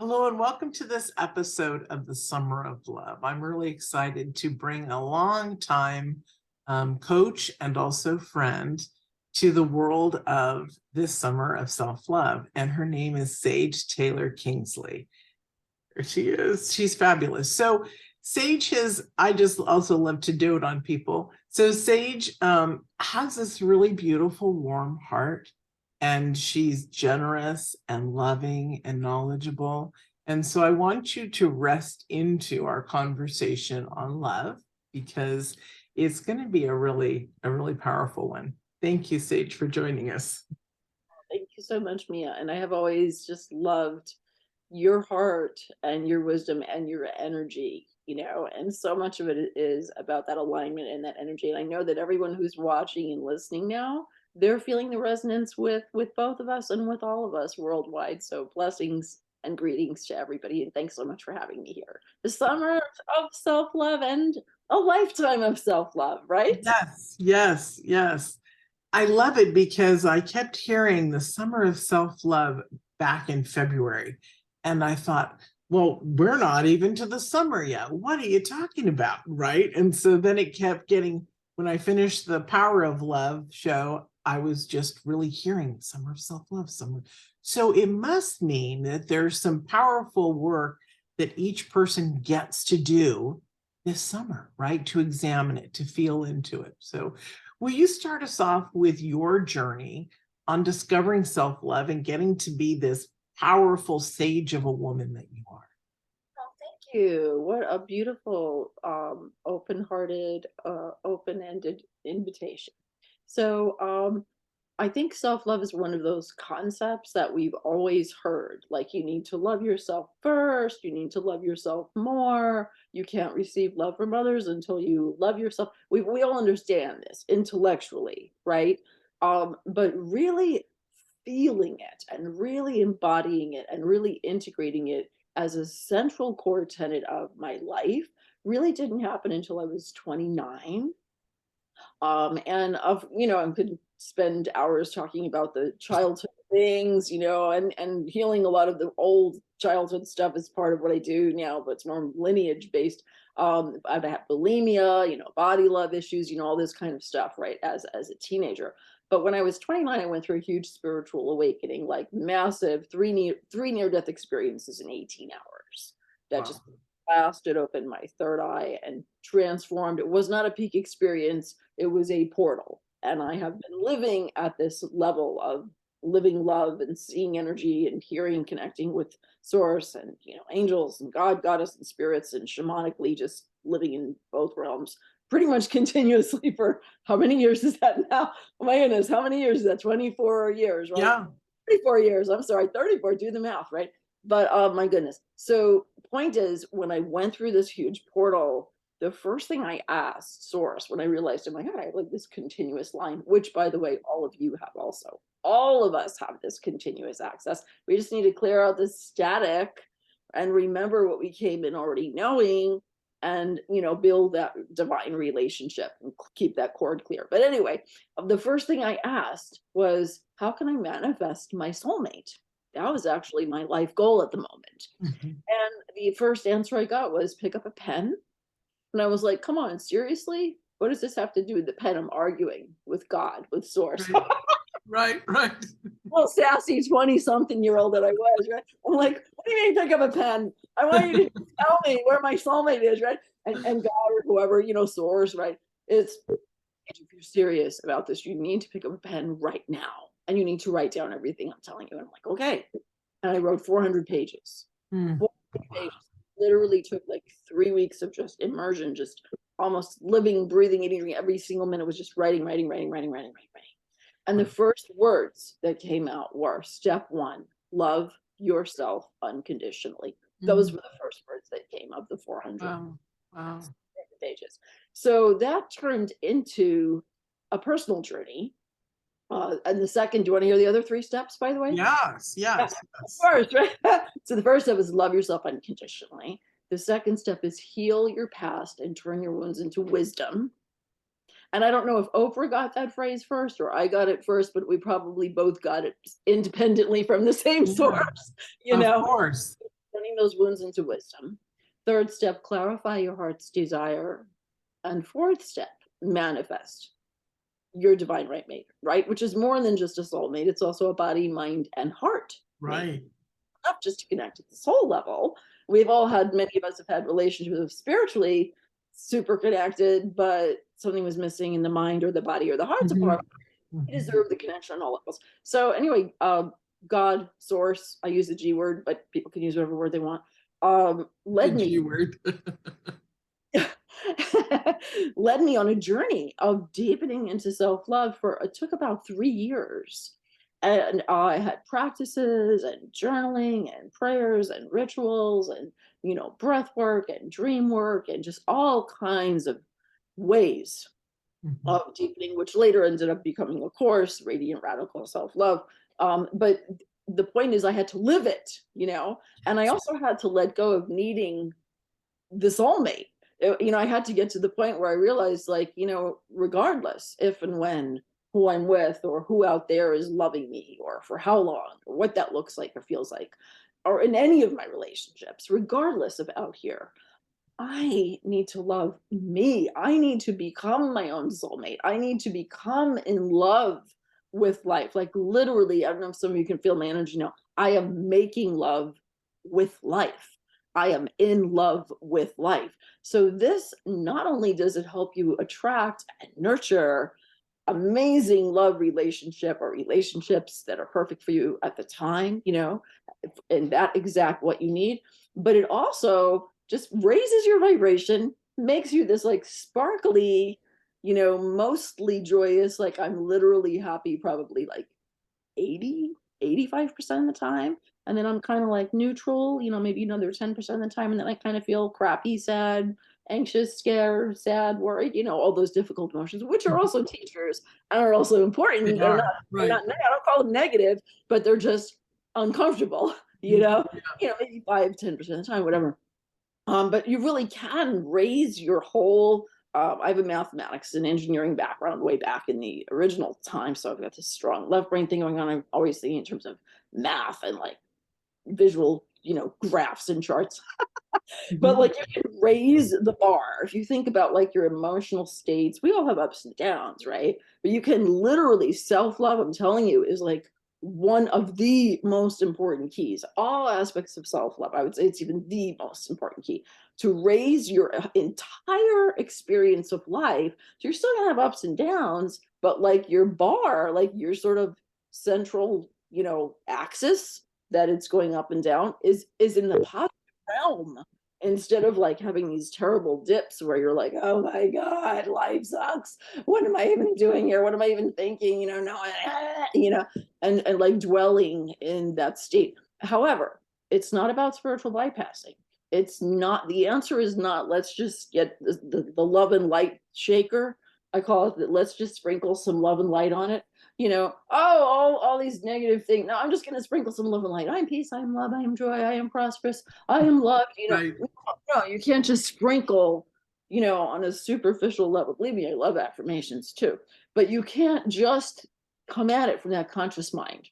Hello and welcome to this episode of the Summer of Love. I'm really excited to bring a long-time coach and also friend to the world of this summer of self-love. And her name is Sage Taylor Kingsley. There she is. She's fabulous. So Sage I just also love to dote on people. So Sage has this really beautiful, warm heart, and she's generous and loving and knowledgeable. And so I want you to rest into our conversation on love because it's going to be a really powerful one. Thank you, Sage, for joining us. Thank you so much, Mia. And I have always just loved your heart and your wisdom and your energy, and so much of it is about that alignment and that energy. And I know that everyone who's watching and listening now, they're feeling the resonance with both of us and with all of us worldwide. So blessings and greetings to everybody. And thanks so much for having me here. The summer of self-love and a lifetime of self-love, right? Yes, yes, yes. I love it because I kept hearing the summer of self-love back in February. And I thought, well, we're not even to the summer yet. What are you talking about? Right. And so then it kept getting, when I finished the Power of Love show, I was just really hearing summer of self-love, summer. So it must mean that there's some powerful work that each person gets to do this summer, right? To examine it, to feel into it. So will you start us off with your journey on discovering self-love and getting to be this powerful sage of a woman that you are? Oh, thank you. What a beautiful, open-hearted, open-ended invitation. So, I think self-love is one of those concepts that we've always heard. Like, you need to love yourself first, you need to love yourself more, you can't receive love from others until you love yourself. We all understand this intellectually, right? But really feeling it and really embodying it and really integrating it as a central core tenet of my life really didn't happen until I was 29. And I could spend hours talking about the childhood things, and healing a lot of the old childhood stuff is part of what I do now, but it's more lineage based. I've had bulimia, body love issues, all this kind of stuff, right? As a teenager. But when I was 29, I went through a huge spiritual awakening, like massive three near death experiences in 18 hours that Wow. just blasted open my third eye and transformed. It was not a peak experience, it was a portal. And I have been living at this level of living love and seeing energy and hearing, connecting with source and, angels and God, goddess, and spirits, and shamanically just living in both realms pretty much continuously for how many years is that now? Oh my goodness, how many years is that? 24 years, right? Yeah. 34 years. I'm sorry, 34. Do the math, right? But my goodness. So, point is, when I went through this huge portal, the first thing I asked Source when I realized, oh my God, I have like this continuous line, which by the way, all of you have also. All of us have this continuous access. We just need to clear out the static and remember what we came in already knowing and build that divine relationship and keep that cord clear. But anyway, the first thing I asked was, how can I manifest my soulmate? That was actually my life goal at the moment. Mhm. And the first answer I got was, pick up a pen. And I was like, come on, seriously? What does this have to do with the pen? I'm arguing with God, with source. Right, right, right. Well, sassy 20-something-year-old that I was, right? I'm like, what do you mean pick up a pen? I want you to tell me where my soulmate is, right? And God or whoever, source, right? It's, if you're serious about this, you need to pick up a pen right now. And you need to write down everything I'm telling you. And I'm like, okay. And I wrote 400 pages. Mm. 400 pages. Literally took like 3 weeks of just immersion, just almost living, breathing, eating every single minute was just writing, writing, writing, writing, writing, writing, writing. And the first words that came out were step one, love yourself unconditionally. Those Mm. were the first words that came of the 400 Wow. Wow. pages. So that turned into a personal journey. And the second, do you want to hear the other three steps, by the way? Yes, Yeah, yes, of yes. course, right? So the first step is love yourself unconditionally. The second step is heal your past and turn your wounds into wisdom. And I don't know if Oprah got that phrase first or I got it first, but we probably both got it independently from the same Yeah, source, you of know. course. turning those wounds into wisdom. Third step, clarify your heart's desire. And fourth step, manifest your divine right mate, right? Which is more than just a soulmate. It's also a body, mind, and heart mate. Right. Not just to connect at the soul level. We've all had, many of us have had relationships spiritually super connected, but something was missing in the mind or the body or the heart department. You deserve the connection on all levels. So anyway, God, source, I use the G word, but people can use whatever word they want, led The me G word. led me on a journey of deepening into self-love for it took about 3 years. And I had practices and journaling and prayers and rituals and breath work and dream work and just all kinds of ways of deepening, which later ended up becoming a course, Radiant Radical Self-Love. But the point is I had to live it, and I also had to let go of needing the soulmate. I had to get to the point where I realized, like, regardless if and when who I'm with or who out there is loving me or for how long or what that looks like or feels like, or in any of my relationships, regardless of out here, I need to love me. I need to become my own soulmate. I need to become in love with life. Like literally, I don't know if some of you can feel my energy now. I am making love with life. I am in love with life. So this not only does it help you attract and nurture amazing love relationship or relationships that are perfect for you at the time, and that exact what you need, but it also just raises your vibration, makes you this like sparkly, mostly joyous, like I'm literally happy probably like 80, 85% of the time. And then I'm kind of like neutral, maybe another 10% of the time. And then I kind of feel crappy, sad, anxious, scared, sad, worried, all those difficult emotions, which are also teachers and are also important. They are, right. I don't call them negative, but they're just uncomfortable, maybe 5, 10% of the time, whatever. But you really can raise your whole. I have a mathematics and engineering background way back in the original time, so I've got this strong left brain thing going on. I'm always thinking in terms of math and like visual, graphs and charts. But like you can raise the bar. If you think about like your emotional states, we all have ups and downs, right? But you can literally self-love, I'm telling you, is like one of the most important keys. All aspects of self-love, I would say it's even the most important key to raise your entire experience of life. So you're still gonna have ups and downs, but like your bar, like your sort of central, axis that it's going up and down is in the positive realm, instead of like having these terrible dips where you're like, oh my God, life sucks. What am I even doing here? What am I even thinking? And like dwelling in that state. However, it's not about spiritual bypassing. It's not, the answer is not, let's just get the love and light shaker. I call it that, let's just sprinkle some love and light on it. All these negative things. No, I'm just going to sprinkle some love and light. I am peace, I am love, I am joy, I am prosperous, I am loved. Right. No, you can't just sprinkle, on a superficial level. Believe me, I love affirmations too, but you can't just come at it from that conscious mind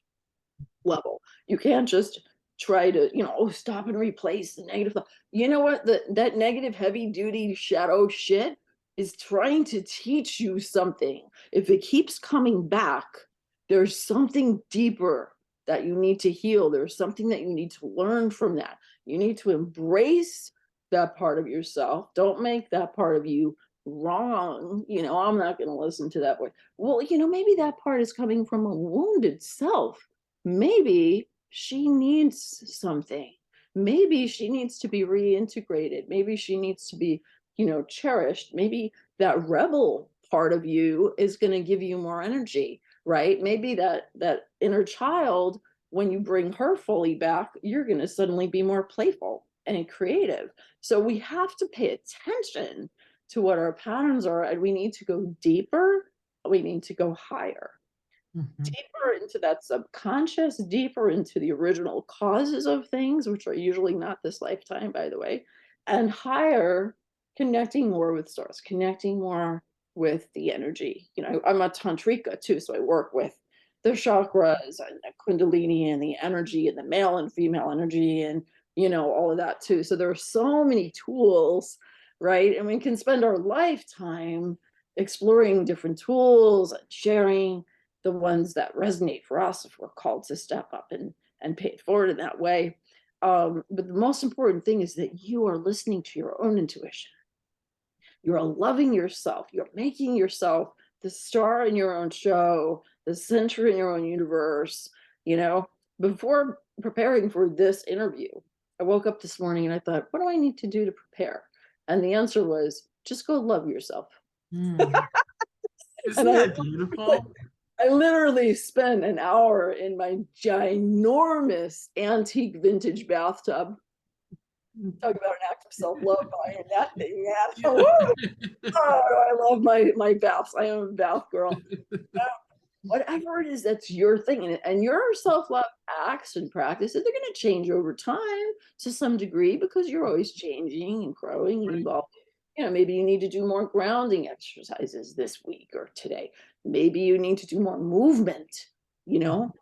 level. You can't just try to, stop and replace the negative thought. You know what? That negative, heavy duty shadow shit is trying to teach you something. If it keeps coming back, there's something deeper that you need to heal. There's something that you need to learn from that. You need to embrace that part of yourself. Don't make that part of you wrong. I'm not going to listen to that voice. Well, maybe that part is coming from a wounded self. Maybe she needs something. Maybe she needs to be reintegrated. Maybe she needs to be, cherished. Maybe that rebel part of you is going to give you more energy, right? Maybe that inner child, when you bring her fully back, you're going to suddenly be more playful and creative. So we have to pay attention to what our patterns are, and we need to go deeper. We need to go higher. Deeper into that subconscious, deeper into the original causes of things, which are usually not this lifetime, by the way, and higher, connecting more with source, connecting more with the energy. I'm a tantrika too, so I work with the chakras and the kundalini and the energy and the male and female energy and all of that too. So there are so many tools, right? And we can spend our lifetime exploring different tools and sharing the ones that resonate for us if we're called to step up and pay it forward in that way. But the most important thing is that you are listening to your own intuition. You're loving yourself. You're making yourself the star in your own show, the center in your own universe. You know, before preparing for this interview, I woke up this morning and I thought, what do I need to do to prepare? And the answer was just go love yourself. Mm. And Isn't that beautiful? I literally spent an hour in my ginormous antique vintage bathtub. Talk about an act of self-love buying that thing, man. Oh, I love my baths. I am a bath girl. Whatever it is, that's your thing. And your self-love acts and practices, they're going to change over time to some degree because you're always changing and growing and Right. evolving. Maybe you need to do more grounding exercises this week or today. Maybe you need to do more movement, you know,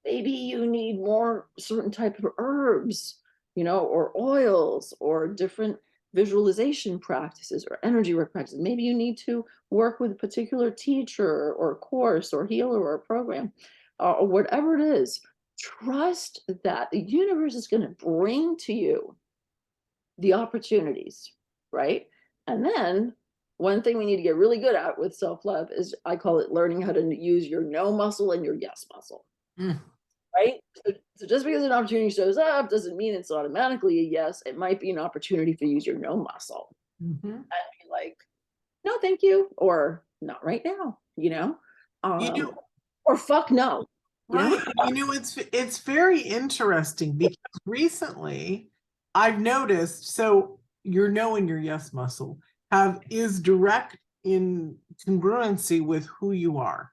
maybe you need more certain type of herbs, or oils or different visualization practices or energy work practices. Maybe you need to work with a particular teacher or course or healer or program, or whatever it is. Trust that the universe is going to bring to you the opportunities, right? And then one thing we need to get really good at with self-love is, I call it, learning how to use your no muscle and your yes muscle. Mm. Right? So just because an opportunity shows up doesn't mean it's automatically a yes. It might be an opportunity for you to use your no muscle Mm-hmm. and be like, no, thank you, or not right now, You know, or fuck no, right. It's very interesting because recently I've noticed, so your no and your yes muscle is direct in congruency with who you are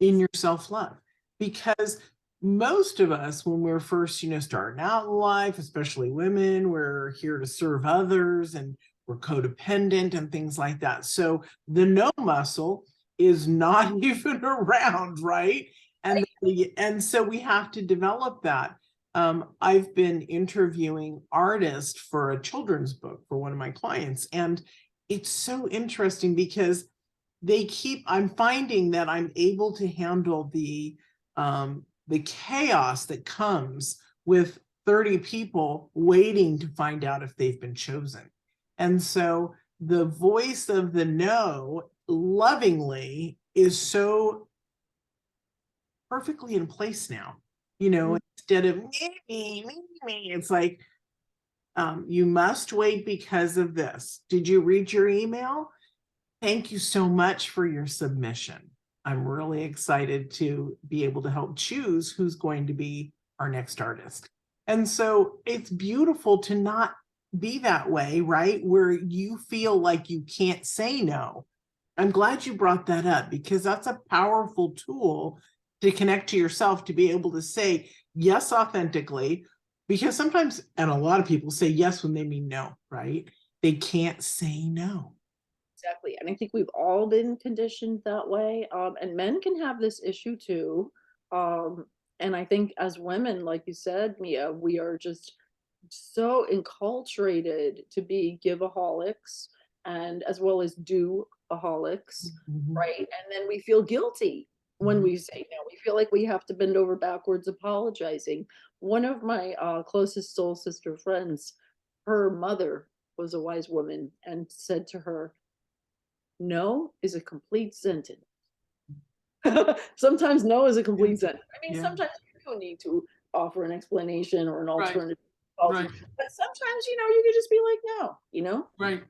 in your self-love. Because most of us, when we're first, starting out in life, especially women, we're here to serve others and we're codependent and things like that. So the no muscle is not even around, right? And so we have to develop that. I've been interviewing artists for a children's book for one of my clients, and it's so interesting because I'm finding that I'm able to handle the chaos that comes with 30 people waiting to find out if they've been chosen. And so the voice of the no lovingly is so perfectly in place now, instead of me, it's like, you must wait because of this. Did you read your email? Thank you so much for your submission. I'm really excited to be able to help choose who's going to be our next artist. And so it's beautiful to not be that way, right? Where you feel like you can't say no. I'm glad you brought that up because that's a powerful tool to connect to yourself, to be able to say yes authentically, because sometimes, and a lot of people say yes when they mean no, right? They can't say no. Exactly. And I think we've all been conditioned that way. And men can have this issue too. Um, and I think as women, like you said, Mia, we are just so enculturated to be giveaholics and as well as do-aholics, Mhm. right? And then we feel guilty when we say no. We feel like we have to bend over backwards apologizing. One of my closest soul sister friends, her mother was a wise woman and said to her, no is a complete sentence. Sometimes no is a complete sentence. I mean, Yeah. sometimes you do need to offer an explanation or an Right. alternative policy, Right. but sometimes, you could just be like, no, Right.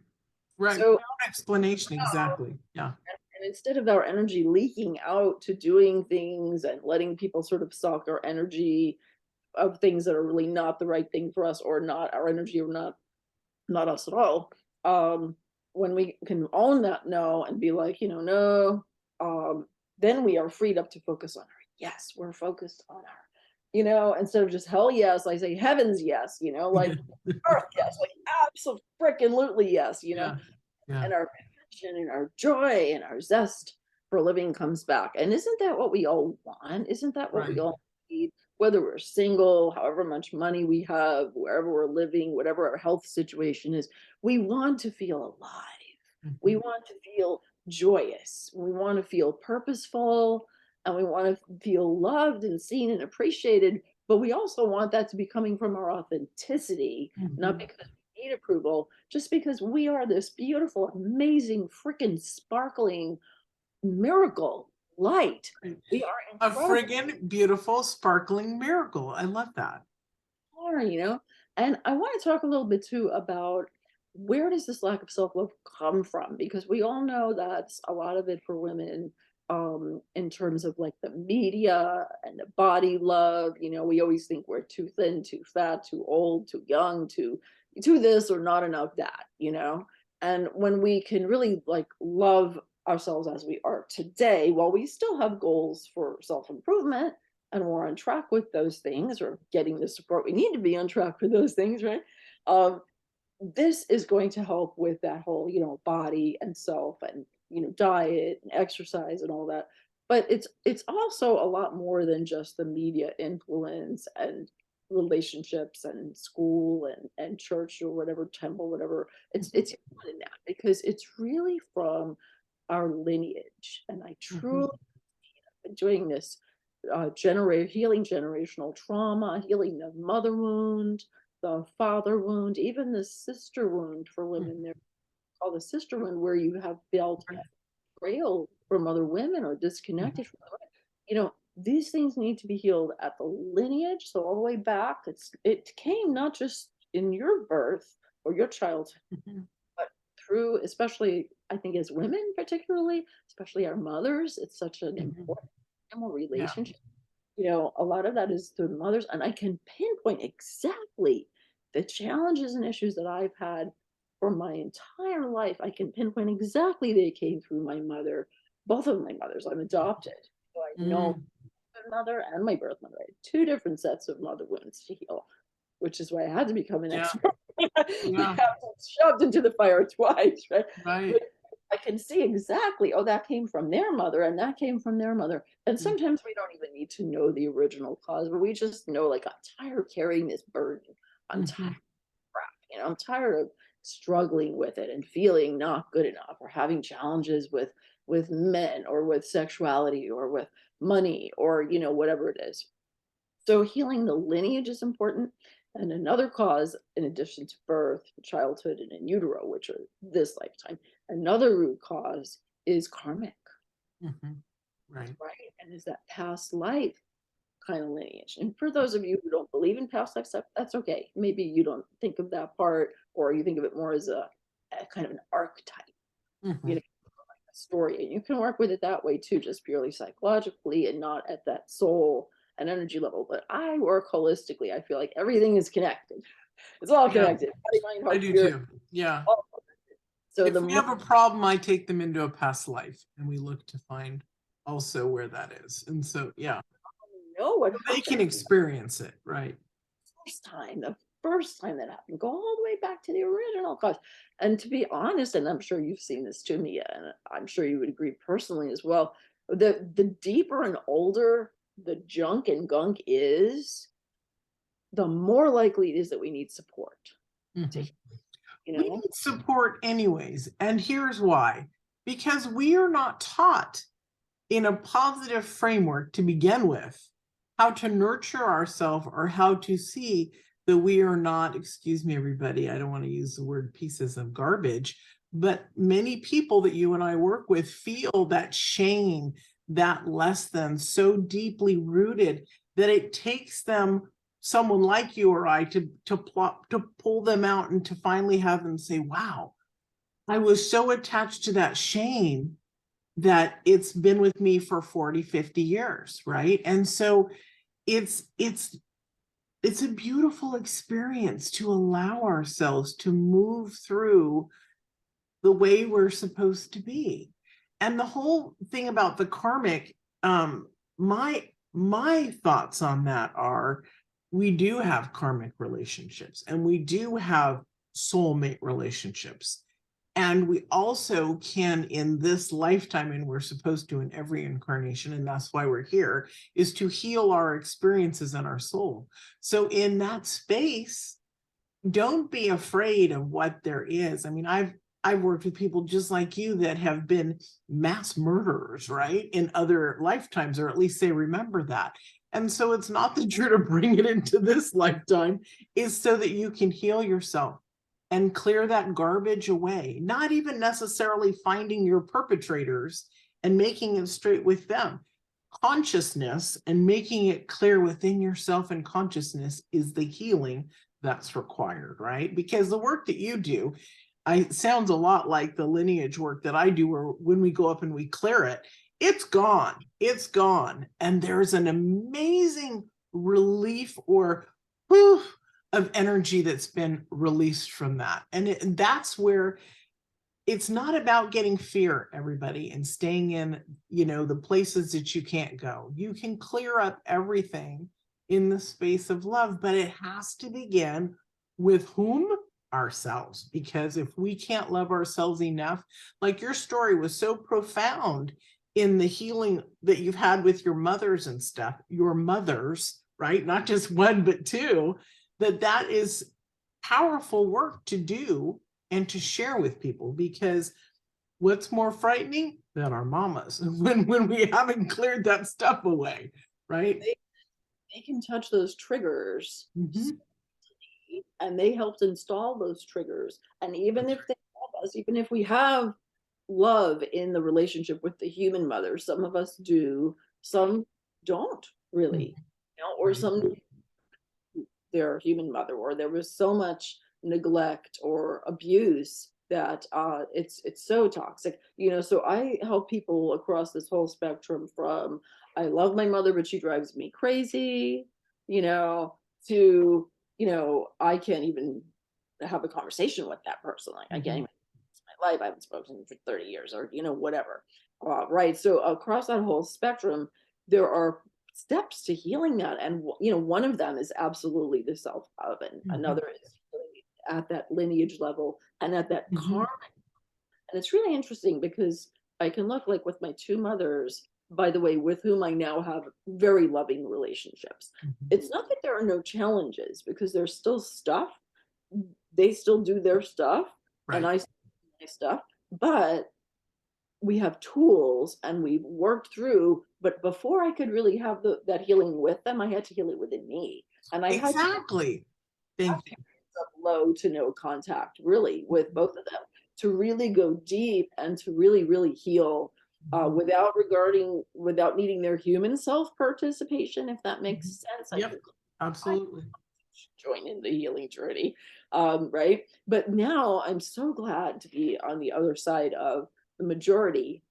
Right. So, Without explanation. Exactly. Yeah. and instead of our energy leaking out to doing things and letting people sort of suck our energy of things that are really not the right thing for us or not our energy or not us at all. When we can own that no and be like, no, then we are freed up to focus on our yes. We're focused on our, instead of just hell yes, I say heavens yes, like earth yes, like absolutely yes, Yeah. Yeah. and our passion and our joy and our zest for living comes back. And isn't that what we all want? Isn't that what we Right. all need? whether we're single, however much money we have, wherever we're living, whatever our health situation is, we want to feel alive. We Mhm. want to feel joyous. We want to feel purposeful, and we want to feel loved and seen and appreciated. But we also want that to be coming from our authenticity, not Mhm. because we need approval, just because we are this beautiful, amazing, freaking sparkling miracle light. Right. We are A incredible, friggin' beautiful, sparkling miracle. I love that. you know? And I want to talk a little bit too about where does this lack of self-love come from? Because we all know that's a lot of it for women, in terms of like the media and the body love. We always think we're too thin, too fat, too old, too young, too this or not enough that. And when we can really like love ourselves as we are today, while we still have goals for self-improvement, and we're on track with those things, or getting the support we need to be on track for those things, right? Um, this is going to help with that whole, body and self, and diet and exercise and all that. But it's also a lot more than just the media influence and relationships and school and church or whatever, temple, whatever. It's more than that, because it's really from our lineage. And I truly Mhm. doing this healing generational trauma, healing the mother wound, the father wound, even the sister wound for women. Mhm. They're called the sister wound, where you have felt Right. betrayal from other women or Mhm. disconnected from other women. These things need to be healed at the lineage. So all the way back, it came not just in your birth or your childhood, Mhm. but through, especially I think as women, particularly, especially our mothers. It's such an Mhm. important animal Yeah. relationship. A lot of that is through the mothers, and I can pinpoint exactly the challenges and issues that I've had for my entire life. I can pinpoint exactly they came through my mother, both of my mothers. I'm adopted, so I know Mm. my mother and my birth mother. I had two different sets of mother wounds to heal, which is why I had to become an Yeah. expert. You have Yeah. shoved into the fire twice, right? Right. But I can see exactly, oh, that came from their mother and that came from their mother. And Mm. sometimes we don't even need to know the original cause, but we just know, like, I'm tired of carrying this burden. I'm tired Mhm. of crap. I'm tired of struggling with it and feeling not good enough, or having challenges with men, or with sexuality, or with money, or whatever it is. So healing the lineage is important. And another cause, in addition to birth, childhood, and in utero, which are this lifetime, another root cause is karmic, Mhm. Right. right? And is that past life kind of lineage. And for those of you who don't believe in past life stuff, that's okay. Maybe you don't think of that part, or you think of it more as a kind of an archetype, you know, Mhm. a story. And you can work with it that way too, just purely psychologically and not at that soul and energy level. But I work holistically. I feel like everything is connected. It's all Yeah. connected. Body, mind, I heart, do spirit, too. Yeah. all connected. So the If we more have a problem, I take them into a past life and we look to find also where that is. And so, yeah, you know what they can happened experience it. Right. the first time that happened, go all the way back to the original cause. And to be honest, and I'm sure you've seen this too, Mia, and I'm sure you would agree personally as well, the deeper and older the junk and gunk is, the more likely it is that we need support to Mhm. heal, you We know? need support anyways. And here's why, because we are not taught in a positive framework to begin with how to nurture ourselves, or how to see that we are not, excuse me, everybody, I don't want to use the word pieces of garbage, but many people that you and I work with feel that shame, that less than, so deeply rooted that it takes them, someone like you or I, to pull them out and to finally have them say, wow, I was so attached to that shame that it's been with me for 40, 50 years, right? And so it's it's it's a beautiful experience to allow ourselves to move through the way we're supposed to be. And the whole thing about the karmic, my thoughts on that are, we do have karmic relationships and we do have soulmate relationships. And we also can, in this lifetime, and we're supposed to in every incarnation, and that's why we're here, is to heal our experiences in our soul. So in that space, don't be afraid of what there is. I mean, I've worked with people just like you that have been mass murderers, right, in other lifetimes, or at least they remember that. And so it's not that you're to bring it into this lifetime, is so that you can heal yourself and clear that garbage away, not even necessarily finding your perpetrators and making it straight with them. Consciousness and making it clear within yourself and consciousness is the healing that's required, right? Because the work that you do, sounds a lot like the lineage work that I do, where when we go up and we clear it, it's gone. It's gone. And there's an amazing relief or whew, of energy that's been released from that. And that's where it's not about getting fear, everybody, and staying in, the places that you can't go. You can clear up everything in the space of love, but it has to begin with whom? Ourselves. Because if we can't love ourselves enough, like your story was so profound in the healing that you've had with your mothers and stuff, your mothers, right? Not just one, but two, that is powerful work to do and to share with people, because what's more frightening than our mamas when we haven't cleared that stuff away, right? They can touch those triggers, Mhm. and they helped install those triggers. And even That's if right. they love us, even if we have love in the relationship with the human mother, some of us do, some don't really, Mhm. or Right. some their human mother, or there was so much neglect or abuse that it's so toxic. So I help people across this whole spectrum, from I love my mother but she drives me crazy, you know to I can't even have a conversation with that person. Like, I can't Mhm. even, it's my life, I haven't spoken for 30 years, or whatever. Right, so across that whole spectrum, there are steps to healing that. And one of them is absolutely the self-love, and Mhm. another is really at that lineage level and at that Mhm. karma. And it's really interesting because I can look, like, with my two mothers, by the way, with whom I now have very loving relationships. Mhm. It's not that there are no challenges, because there's still stuff. They still do their stuff, and Right. I still do my stuff. But we have tools and we've worked through. But before I could really have that healing with them, I had to heal it within me. And I had to Exactly. Thank have you. periods of low to no contact, really, with both of them, to really go deep and to really, really heal, Mhm. without needing their human self participation, if that makes Mhm. sense. I Yep. could Absolutely. join in the healing journey. Right. But now I'm so glad to be on the other side of the majority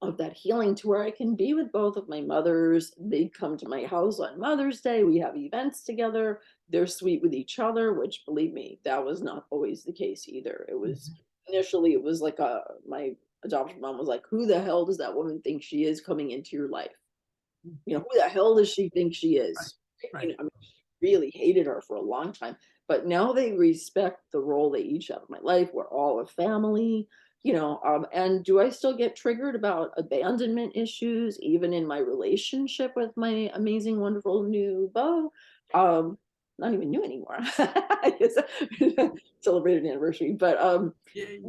of that healing, to where I can be with both of my mothers. They come to my house on Mother's Day. We have events together. They're sweet with each other, which, believe me, that was not always the case either. It was Mhm. initially, it was like, my adopted mom was like, "Who the hell does that woman think she is coming into your life? Mhm. Who the hell does she think she Right. is?" Right. I mean, she really hated her for a long time. But now they respect the role they each have in my life. We're all a family. And do I still get triggered about abandonment issues, even in my relationship with my amazing, wonderful new beau? Not even new anymore. I guess celebrated anniversary. Yay.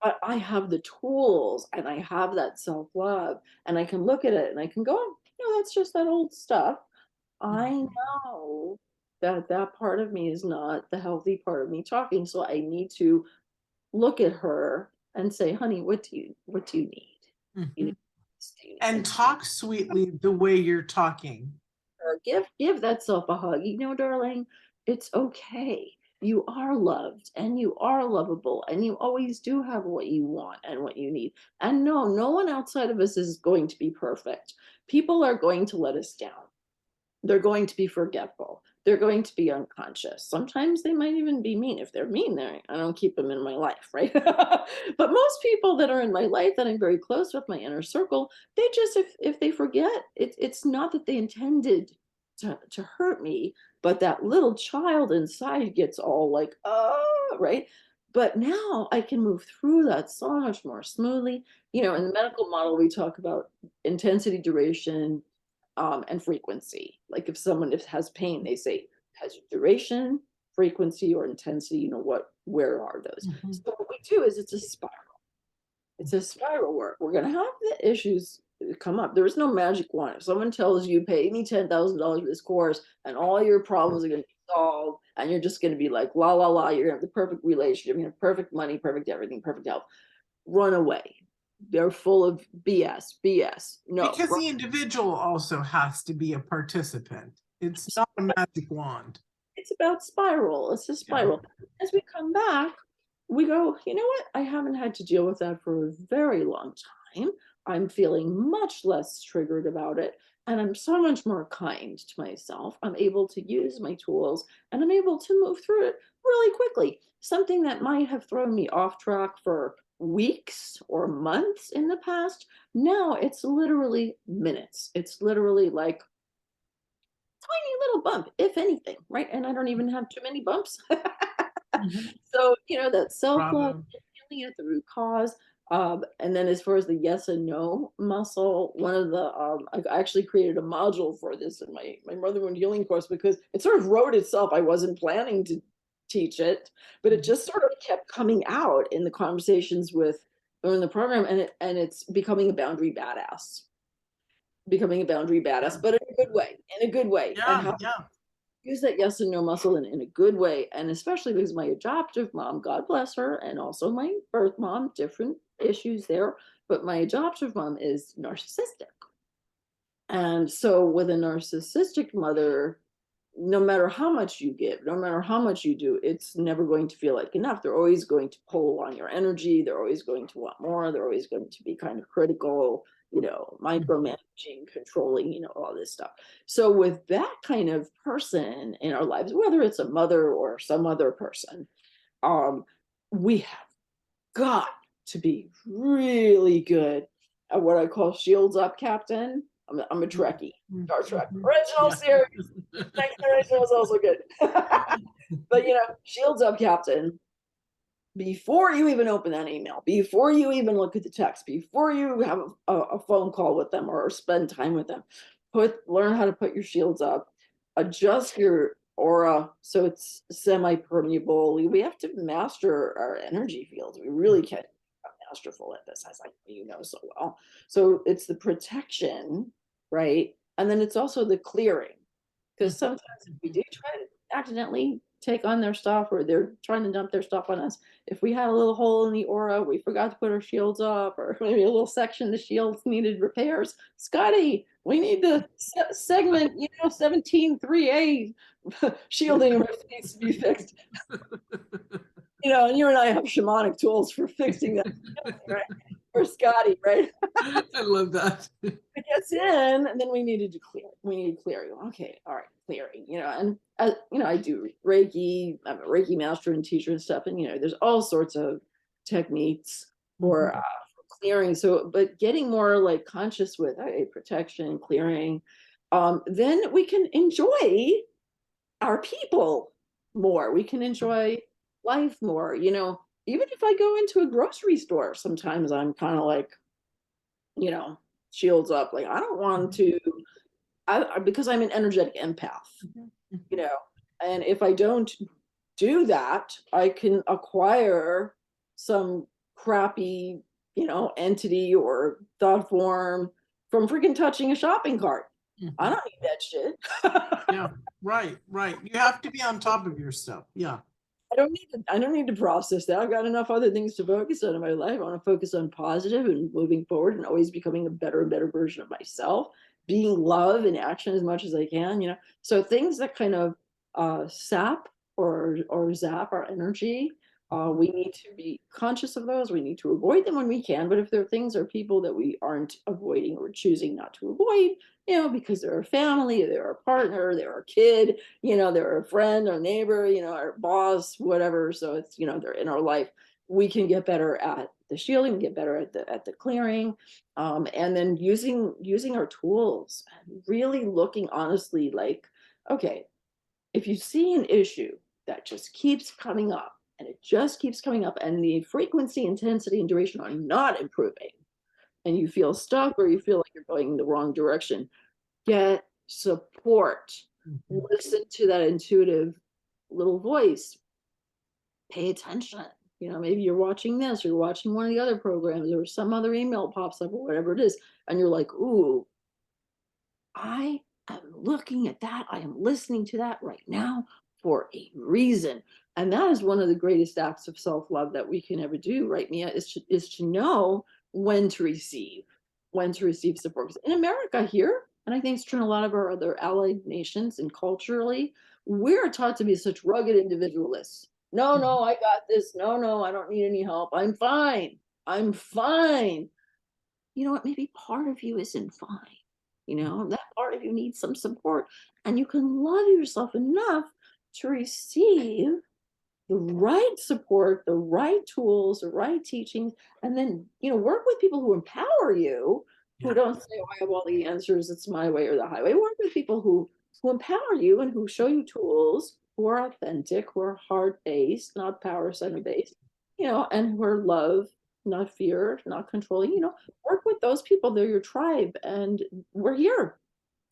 But I have the tools and I have that self-love, and I can look at it and I can go, "Oh, that's just that old stuff." I Mhm. know that that part of me is not the healthy part of me talking. So I need to look at her and say, "Honey, what do you need? You know, Mhm. this, do you need And this?" talk sweetly the way you're talking. Or give that self a hug. Darling, it's okay. You are loved and you are lovable, and you always do have what you want and what you need. And no, no one outside of us is going to be perfect. People are going to let us down. They're going to be forgetful. They're going to be unconscious. Sometimes they might even be mean. If they're mean, I don't keep them in my life, right? But most people that are in my life, that I'm very close with, my inner circle, they just, if they forget, it's not that they intended to hurt me, but that little child inside gets all like, oh, right. But now I can move through that so much more smoothly. You know, in the medical model, we talk about intensity, duration, and frequency. Like if someone has pain, they say has duration, frequency, or intensity. You know where are those? Mhm. So what we do is it's a spiral. It's a spiral where we're going to have the issues come up. There is no magic wand. If someone tells you, pay me $10,000 for this course and all your problems are going to be solved, and you're just going to be like, la, la, la, you're going to have the perfect relationship, you're going to have perfect money, perfect everything, perfect health, run away. They're full of BS, BS. No, Because the individual also has to be a participant. It's not a magic wand. it's about spiral. It's a Yeah. spiral. As we come back, we go, you know what? I haven't had to deal with that for a very long time. I'm feeling much less triggered about it. And I'm so much more kind to myself. I'm able to use my tools and I'm able to move through it really quickly. Something that might have thrown me off track for weeks or months in the past, now it's literally minutes. It's literally like tiny little bump, if anything, right? And I don't even have too many bumps. Mhm. So, you know, that self love, Bravo. healing at the root cause. And then as far as the yes and no muscle, one of the, I actually created a module for this in my mother wound healing course because it sort of wrote itself. I wasn't planning to teach it, but it Mhm. just sort of kept coming out in the conversations with in the program, and it's becoming a boundary badass, becoming a boundary badass, Yeah. but in a good way, in a good way. And Yeah. how Yeah. use that yes and no muscle in a good way. And especially because my adoptive mom, God bless her, and also my birth mom, different issues there. But my adoptive mom is narcissistic. And so with a narcissistic mother, no matter how much you give, no matter how much you do, it's never going to feel like enough. They're always going to pull on your energy. They're always going to want more. They're always going to be kind of critical, you know, micromanaging, controlling, you know, all this stuff. So with that kind of person in our lives, whether it's a mother or some other person, um, we have got to be really good at what I call shields up, Captain. I'm a Trekkie, Mhm. Star Trek Mhm. original Yeah. series. Next generation was also good. But you know, shields up, Captain. Before you even open that email, before you even look at the text, before you have a phone call with them or spend time with them, learn how to put your shields up, adjust your aura so it's semi-permeable. We have to master our energy fields. We really can become masterful at this, as I you know so well. So it's the protection, right? And then it's also the clearing. Because Mhm. sometimes if we do try to accidentally take on their stuff or they're trying to dump their stuff on us, if we had a little hole in the aura, we forgot to put our shields up, or maybe a little section the shields needed repairs. Scotty, we need the segment, you know, 17.3A shielding needs to be fixed. You know, and you and I have shamanic tools for fixing that, right? Or Scotty, right? I love that. It gets in, and then we needed to clear. We need clearing. Okay, all right, clearing. You know, and you know, I do Reiki. I'm a Reiki master and teacher and stuff, and you know, there's all sorts of techniques Mhm. for clearing. So, but getting more like conscious with protection, clearing, then we can enjoy our people more. We can enjoy life more. You know, even if I go into a grocery store, sometimes I'm kind of like, you know, shields up. Like I don't want Mhm. to, because I'm an energetic empath, Mhm. you Mhm. know, and if I don't do that, I can acquire some crappy, you know, entity or thought form from freaking touching a shopping cart. I Mhm. don't need that shit. Yeah. Right. Right. You have to be on top of your stuff. Yeah. I don't need to process that. I've got enough other things to focus on in my life. I want to focus on positive and moving forward and always becoming a better and better version of myself, being love in action as much as I can, you know. So things that kind of sap or zap our energy, we need to be conscious of those. We need to avoid them when we can. But if there are things or people that we aren't avoiding or choosing not to avoid, you know, because they're a family, they're a partner, they're a kid, you know, they're a friend or neighbor, you know, our boss, whatever. So it's, you know, they're in our life. We can get better at the shielding, we get better at the clearing, and then using our tools and really looking honestly like, okay, if you see an issue that just keeps coming up and it just keeps coming up, and the frequency, intensity, and duration are not improving, and you feel stuck or you feel like you're going in the wrong direction, get support. Mhm. Listen to that intuitive little voice. Pay attention. Maybe you're watching this or you're watching one of the other programs or some other email pops up or whatever it is, and you're like, ooh, I am looking at that. I am listening to that right now for a reason. And that is one of the greatest acts of self-love that we can ever do, right, Mia, is to know when to receive support. 'Cause in America here, and I think it's true in a lot of our other allied nations and culturally, we're taught to be such rugged individualists. No, no, Mhm. I got this. No, no, I don't need any help. I'm fine. I'm fine. You know what? Maybe part of you isn't fine. That part of you needs some support. And you can love yourself enough to receive the right support, the right tools, the right teachings, and then, work with people who empower you, who Yeah, don't say, oh, I have all the answers, it's my way or the highway. Work with people who empower you and who show you tools, who are authentic, who are heart-based, not power center based, and who are love, not fear, not controlling, work with those people. They're your tribe, and we're here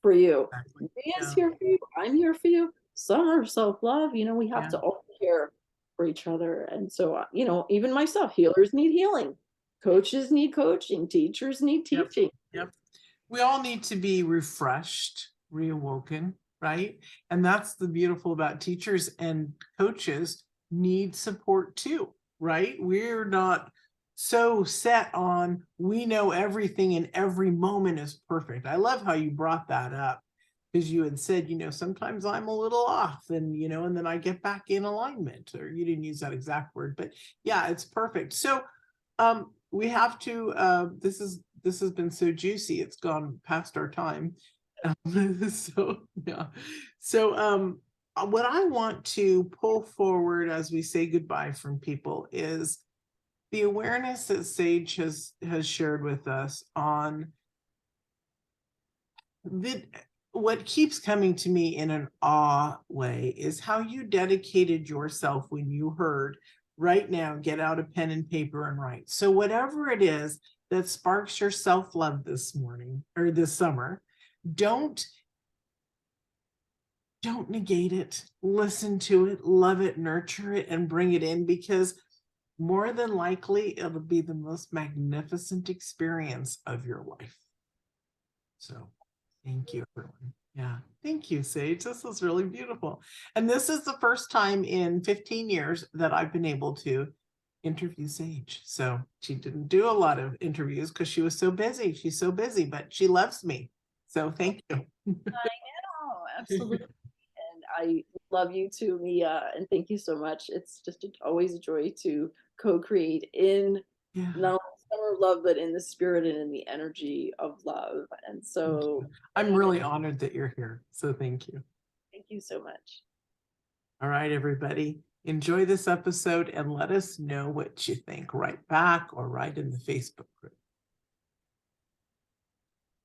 for you. exactly. Mia's Yeah, here for you. I'm here for you. Summer self-love. We have yeah, to all care for each other. And so, even myself, healers need healing. Coaches need coaching. Teachers need yep, teaching. yep. We all need to be refreshed, reawoken, right? And that's the beautiful about teachers and coaches need support too, right? We're not so set on we know everything and every moment is perfect. I love how you brought that up because you had said, sometimes I'm a little off and, and then I get back in alignment, or you didn't use that exact word, but yeah, it's perfect. So we have to this has been so juicy, it's gone past our time. So yeah, so what I want to pull forward as we say goodbye from people is the awareness that Sage has shared with us on the what keeps coming to me in an awe way is how you dedicated yourself when you heard right now, get out a pen and paper and write. So whatever it is that sparks your self-love this morning or this summer, don't don't negate it. Listen to it, love it, nurture it, and bring it in, because more than likely it'll be the most magnificent experience of your life. So thank you, everyone. Yeah, thank you, Sage. This was really beautiful. And this is the first time in 15 years that I've been able to interview Sage. So she didn't do a lot of interviews because she was so busy. She's so busy, but she loves me. So thank you. Oh, absolutely. And I love you too, Mia. And thank you so much. It's just always a joy to co-create in Yeah, not only summer of love, but in the spirit and in the energy of love. And thank so, you. I'm amen. really honored that you're here. So thank you. Thank you so much. All right, everybody. Enjoy this episode and let us know what you think. Write back or write in the Facebook group.